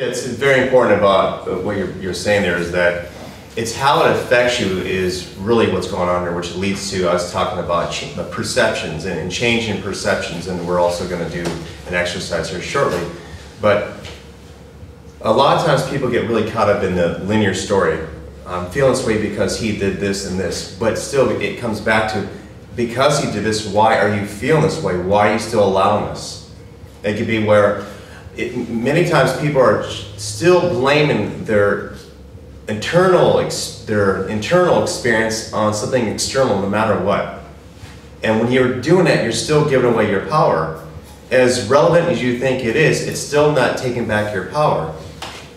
that's very important about what you're saying there is that it's how it affects you is really what's going on here, which leads to us talking about perceptions and changing perceptions, and we're also going to do an exercise here shortly. But a lot of times people get really caught up in the linear story. I'm feeling this way because he did this and this, but still it comes back to, because he did this, why are you feeling this way? Why are you still allowing this? It could be where many times people are still blaming their internal experience on something external, no matter what. And when you're doing that, you're still giving away your power. As relevant as you think it is, it's still not taking back your power.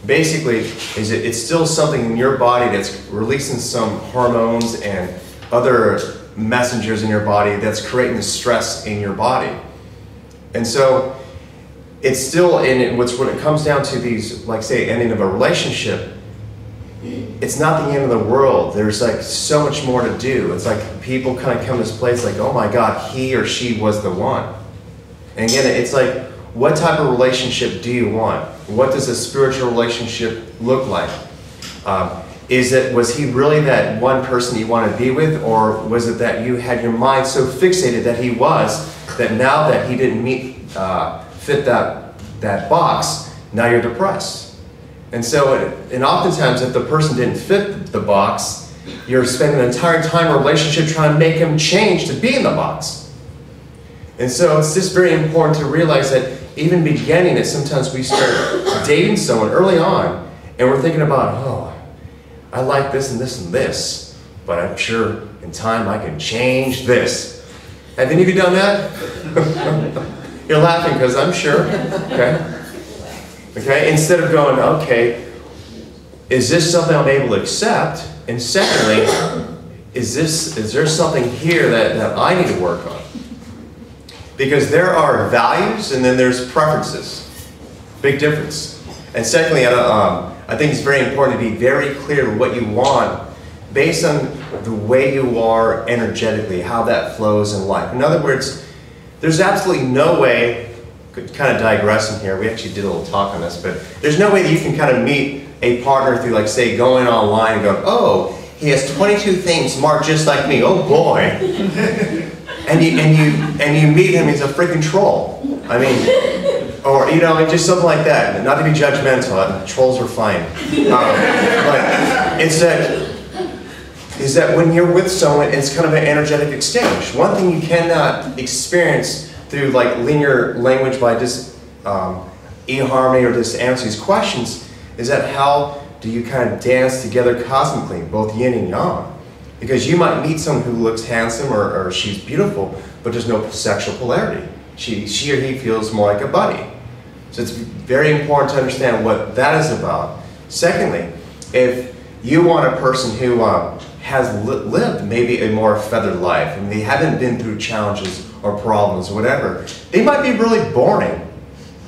Basically, it's still something in your body that's releasing some hormones and other messengers in your body that's creating the stress in your body. And so it's still when it comes down to these, like say, ending of a relationship, it's not the end of the world. There's like so much more to do. It's like people kind of come to this place like, oh my God, he or she was the one. And again, it's like, what type of relationship do you want? What does a spiritual relationship look like? Was he really that one person you want to be with, or was it that you had your mind so fixated that he was, that now that he didn't fit that box, now you're depressed? And so, and oftentimes if the person didn't fit the box, you're spending an entire time in a relationship trying to make him change to be in the box. And so it's just very important to realize that even beginning it, sometimes we start dating someone early on, and we're thinking about, oh, I like this and this and this, but I'm sure in time I can change this. Have any of you done that? You're laughing because I'm sure. Okay? Instead of going, okay, is this something I'm able to accept? And secondly, is there something here that I need to work on? Because there are values and then there's preferences. Big difference. And secondly, I think it's very important to be very clear with what you want based on the way you are energetically, how that flows in life. In other words, there's absolutely no way, kind of digressing here, we actually did a little talk on this, but there's no way that you can kind of meet a partner through, like, say, going online and going, oh, he has 22 things marked just like me, oh boy. and you meet him, he's a freaking troll. I mean, or, you know, just something like that. Not to be judgmental, trolls are fine. But it's that when you're with someone, it's kind of an energetic exchange. One thing you cannot experience through like linear language by just eHarmony or just answer these questions is that how do you kind of dance together cosmically, both yin and yang? Because you might meet someone who looks handsome or she's beautiful, but there's no sexual polarity. She or he feels more like a buddy. So it's very important to understand what that is about. Secondly, if you want a person who has lived maybe a more feathered life and they haven't been through challenges or problems or whatever, they might be really boring.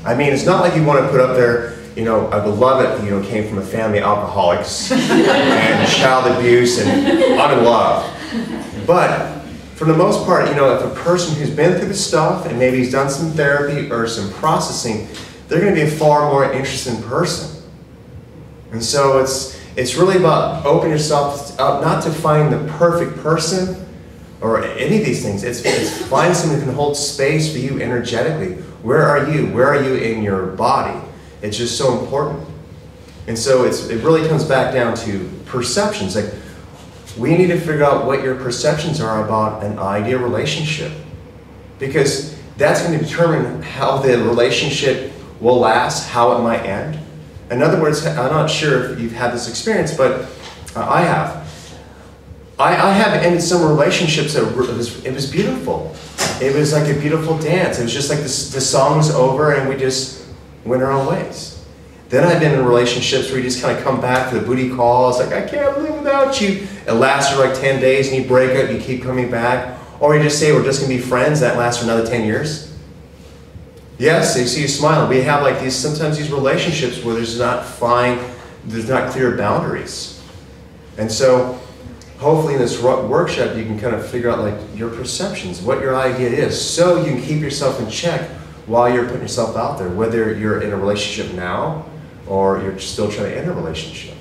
I mean, it's not like you want to put up there, you know, a beloved, you know, came from a family of alcoholics and child abuse and unloved. But for the most part, you know, if a person who's been through the stuff and maybe he's done some therapy or some processing, they're going to be a far more interesting person. And so it's really about opening yourself up, not to find the perfect person or any of these things. It's find someone who can hold space for you energetically. Where are you? Where are you in your body? It's just so important. And so it really comes back down to perceptions. Like, we need to figure out what your perceptions are about an ideal relationship, because that's going to determine how the relationship will last, how it might end. In other words, I'm not sure if you've had this experience, but I have. I have ended some relationships that it was beautiful. It was like a beautiful dance. It was just like the song was over and we just went our own ways. Then I've been in relationships where you just kind of come back to the booty call. It's like, I can't live without you. It lasts for like 10 days and you break up, you keep coming back. Or you just say, we're just going to be friends. That lasts for another 10 years. Yes, they see you smiling. We have like sometimes these relationships where there's not clear boundaries. And so hopefully in this workshop you can kind of figure out like your perceptions, what your idea is, so you can keep yourself in check while you're putting yourself out there, whether you're in a relationship now or you're still trying to end a relationship.